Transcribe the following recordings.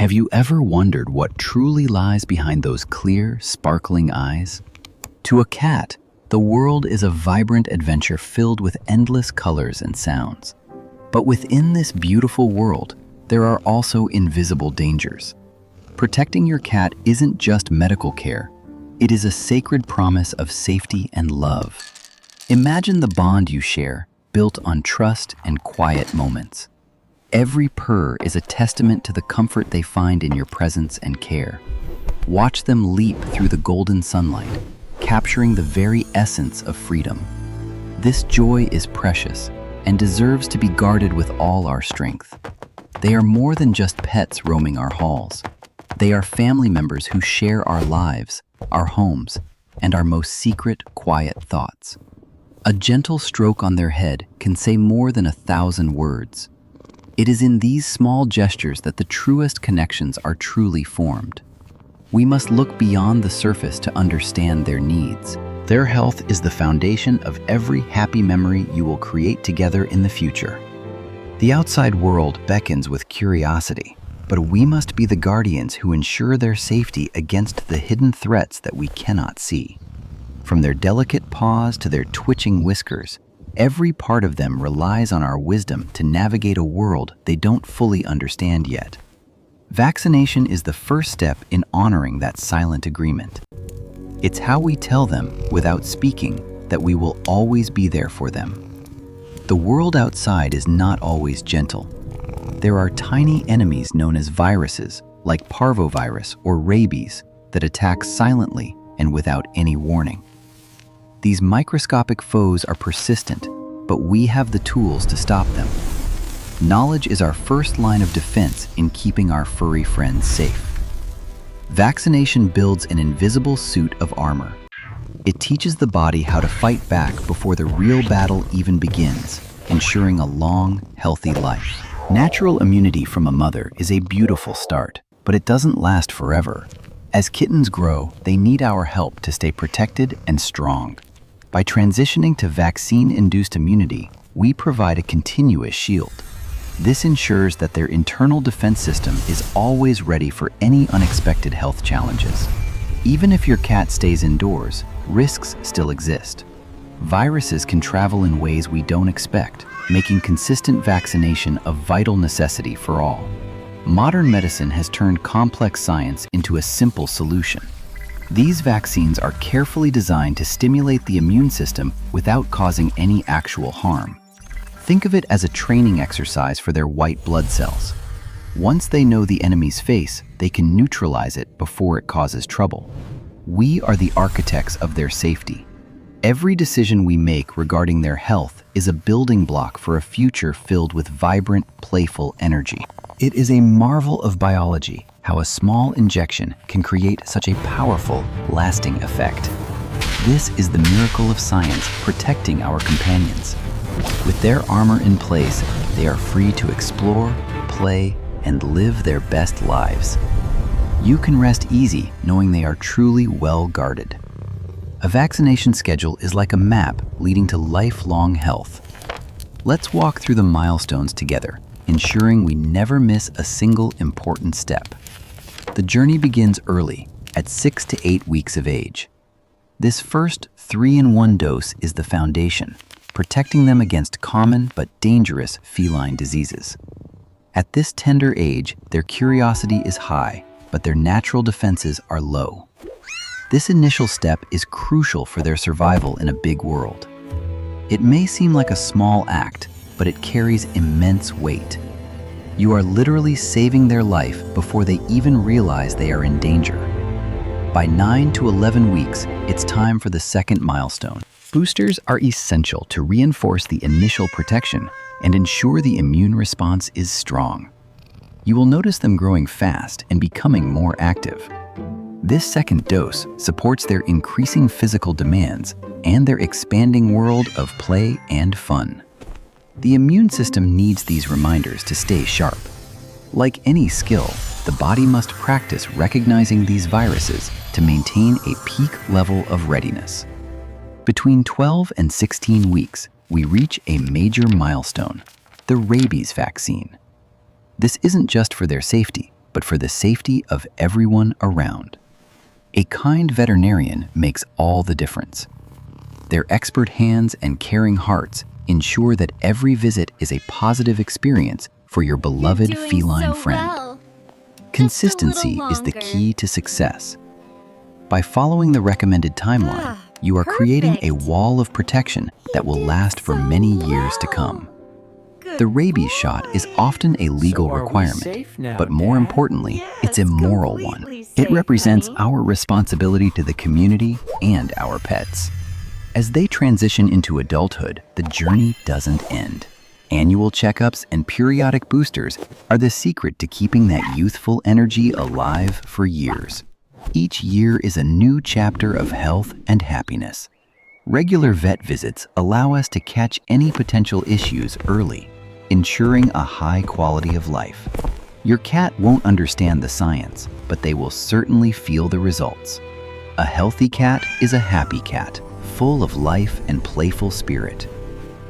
Have you ever wondered what truly lies behind those clear, sparkling eyes? To a cat, the world is a vibrant adventure filled with endless colors and sounds. But within this beautiful world, there are also invisible dangers. Protecting your cat isn't just medical care. It is a sacred promise of safety and love. Imagine the bond you share, built on trust and quiet moments. Every purr is a testament to the comfort they find in your presence and care. Watch them leap through the golden sunlight, capturing the very essence of freedom. This joy is precious and deserves to be guarded with all our strength. They are more than just pets roaming our halls. They are family members who share our lives, our homes, and our most secret, quiet thoughts. A gentle stroke on their head can say more than 1,000 words. It is in these small gestures that the truest connections are truly formed. We must look beyond the surface to understand their needs. Their health is the foundation of every happy memory you will create together in the future. The outside world beckons with curiosity, but we must be the guardians who ensure their safety against the hidden threats that we cannot see. From their delicate paws to their twitching whiskers, every part of them relies on our wisdom to navigate a world they don't fully understand yet. Vaccination is the first step in honoring that silent agreement. It's how we tell them, without speaking, that we will always be there for them. The world outside is not always gentle. There are tiny enemies known as viruses, like Parvovirus or Rabies, that attack silently and without any warning. These microscopic foes are persistent, but we have the tools to stop them. Knowledge is our first line of defense in keeping our furry friends safe. Vaccination builds an invisible suit of armor. It teaches the body how to fight back before the real battle even begins, ensuring a long, healthy life. Natural immunity from a mother is a beautiful start, but it doesn't last forever. As kittens grow, they need our help to stay protected and strong. By transitioning to vaccine-induced immunity, we provide a continuous shield. This ensures that their internal defense system is always ready for any unexpected health challenges. Even if your cat stays indoors, risks still exist. Viruses can travel in ways we don't expect, making consistent vaccination a vital necessity for all. Modern medicine has turned complex science into a simple solution. These vaccines are carefully designed to stimulate the immune system without causing any actual harm. Think of it as a training exercise for their white blood cells. Once they know the enemy's face, they can neutralize it before it causes trouble. We are the architects of their safety. Every decision we make regarding their health is a building block for a future filled with vibrant, playful energy. It is a marvel of biology how a small injection can create such a powerful, lasting effect. This is the miracle of science protecting our companions. With their armor in place, they are free to explore, play, and live their best lives. You can rest easy knowing they are truly well guarded. A vaccination schedule is like a map leading to lifelong health. Let's walk through the milestones together, ensuring we never miss a single important step. The journey begins early, at 6 to 8 weeks of age. This first 3-in-1 dose is the foundation, protecting them against common but dangerous feline diseases. At this tender age, their curiosity is high, but their natural defenses are low. This initial step is crucial for their survival in a big world. It may seem like a small act, but it carries immense weight. You are literally saving their life before they even realize they are in danger. By 9 to 11 weeks, it's time for the second milestone. Boosters are essential to reinforce the initial protection and ensure the immune response is strong. You will notice them growing fast and becoming more active. This second dose supports their increasing physical demands and their expanding world of play and fun. The immune system needs these reminders to stay sharp. Like any skill, the body must practice recognizing these viruses to maintain a peak level of readiness. Between 12 and 16 weeks, we reach a major milestone, the rabies vaccine. This isn't just for their safety, but for the safety of everyone around. A kind veterinarian makes all the difference. Their expert hands and caring hearts ensure that every visit is a positive experience for your beloved feline friend. Consistency is the key to success. By following the recommended timeline, you are creating a wall of protection that will last for many years to come. The rabies shot is often a legal requirement, but more importantly, it's a moral one. It represents our responsibility to the community and our pets. As they transition into adulthood, the journey doesn't end. Annual checkups and periodic boosters are the secret to keeping that youthful energy alive for years. Each year is a new chapter of health and happiness. Regular vet visits allow us to catch any potential issues early, ensuring a high quality of life. Your cat won't understand the science, but they will certainly feel the results. A healthy cat is a happy cat, full of life and playful spirit.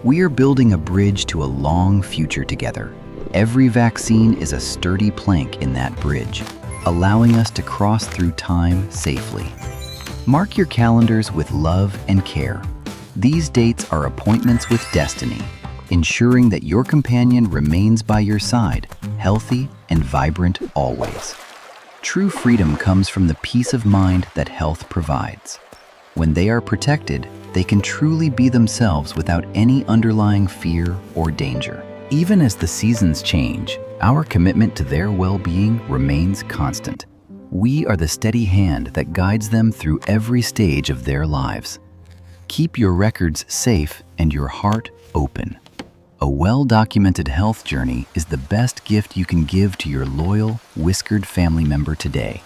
We are building a bridge to a long future together. Every vaccine is a sturdy plank in that bridge, allowing us to cross through time safely. Mark your calendars with love and care. These dates are appointments with destiny, ensuring that your companion remains by your side, healthy and vibrant always. True freedom comes from the peace of mind that health provides. When they are protected, they can truly be themselves without any underlying fear or danger. Even as the seasons change, our commitment to their well-being remains constant. We are the steady hand that guides them through every stage of their lives. Keep your records safe and your heart open. A well-documented health journey is the best gift you can give to your loyal, whiskered family member today.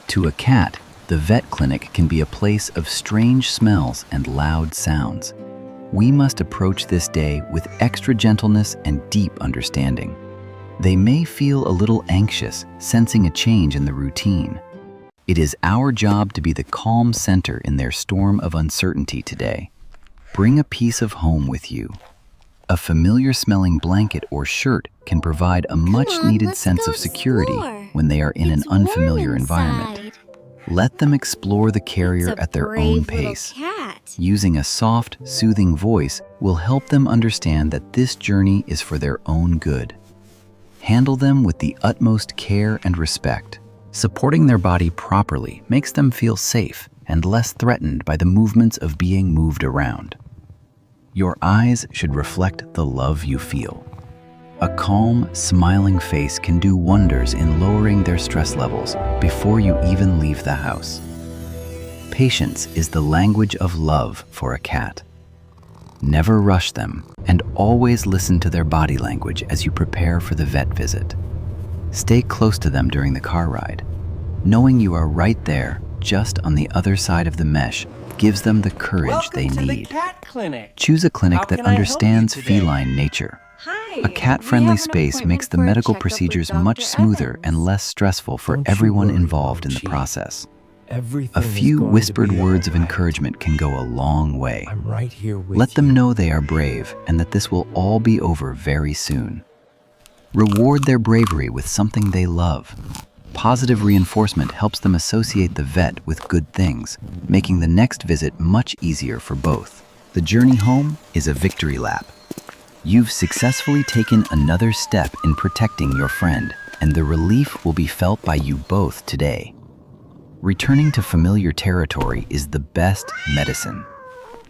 To a cat, the vet clinic can be a place of strange smells and loud sounds. We must approach this day with extra gentleness and deep understanding. They may feel a little anxious, sensing a change in the routine. It is our job to be the calm center in their storm of uncertainty today. Bring a piece of home with you. A familiar-smelling blanket or shirt can provide a much-needed sense of security when they are in an unfamiliar environment. Let them explore the carrier at their own pace. Using a soft, soothing voice will help them understand that this journey is for their own good. Handle them with the utmost care and respect. Supporting their body properly makes them feel safe and less threatened by the movements of being moved around. Your eyes should reflect the love you feel. A calm, smiling face can do wonders in lowering their stress levels before you even leave the house. Patience is the language of love for a cat. Never rush them, and always listen to their body language as you prepare for the vet visit. Stay close to them during the car ride. Knowing you are right there, just on the other side of the mesh, gives them the courage they need. The cat clinic. Choose a clinic that How can I help you understands today? feline nature. Hi. A cat-friendly space makes the medical procedures much smoother and less stressful for everyone involved in the process. A few whispered words of encouragement can go a long way. I'm right here with Let them know they are brave and that this will all be over very soon. Reward their bravery with something they love. Positive reinforcement helps them associate the vet with good things, making the next visit much easier for both. The journey home is a victory lap. You've successfully taken another step in protecting your friend, and the relief will be felt by you both today. Returning to familiar territory is the best medicine.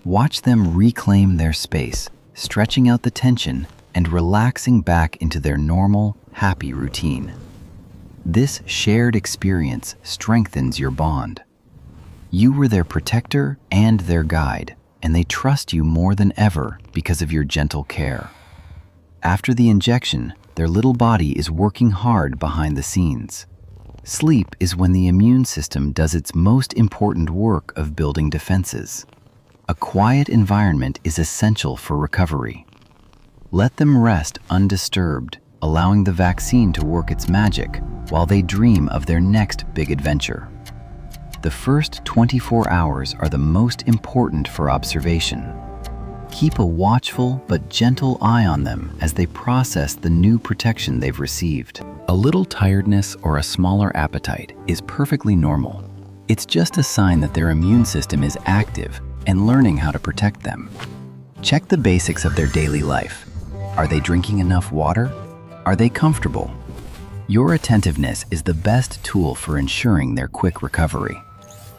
Watch them reclaim their space, stretching out the tension and relaxing back into their normal, happy routine. This shared experience strengthens your bond. You were their protector and their guide, and they trust you more than ever because of your gentle care. After the injection, their little body is working hard behind the scenes. Sleep is when the immune system does its most important work of building defenses. A quiet environment is essential for recovery. Let them rest undisturbed, allowing the vaccine to work its magic while they dream of their next big adventure. The first 24 hours are the most important for observation. Keep a watchful but gentle eye on them as they process the new protection they've received. A little tiredness or a smaller appetite is perfectly normal. It's just a sign that their immune system is active and learning how to protect them. Check the basics of their daily life. Are they drinking enough water? Are they comfortable? Your attentiveness is the best tool for ensuring their quick recovery.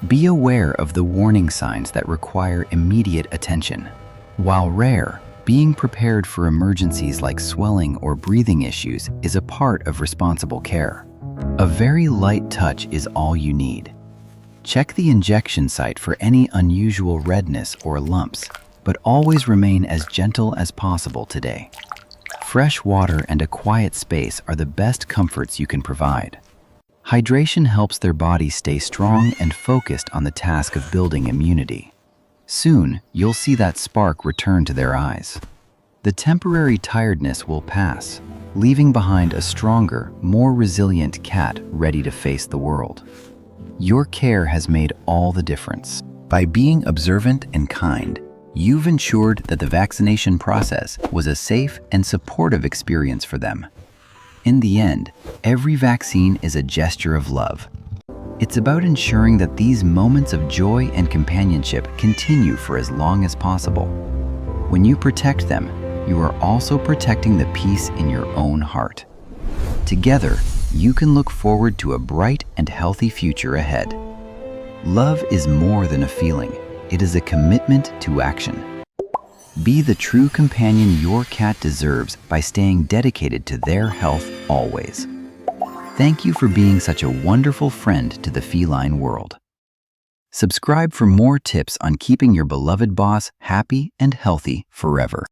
Be aware of the warning signs that require immediate attention. While rare, being prepared for emergencies like swelling or breathing issues is a part of responsible care. A very light touch is all you need. Check the injection site for any unusual redness or lumps, but always remain as gentle as possible today. Fresh water and a quiet space are the best comforts you can provide. Hydration helps their bodies stay strong and focused on the task of building immunity. Soon, you'll see that spark return to their eyes. The temporary tiredness will pass, leaving behind a stronger, more resilient cat ready to face the world. Your care has made all the difference. By being observant and kind, you've ensured that the vaccination process was a safe and supportive experience for them. In the end, every vaccine is a gesture of love. It's about ensuring that these moments of joy and companionship continue for as long as possible. When you protect them, you are also protecting the peace in your own heart. Together, you can look forward to a bright and healthy future ahead. Love is more than a feeling. It is a commitment to action. Be the true companion your cat deserves by staying dedicated to their health always. Thank you for being such a wonderful friend to the feline world. Subscribe for more tips on keeping your beloved boss happy and healthy forever.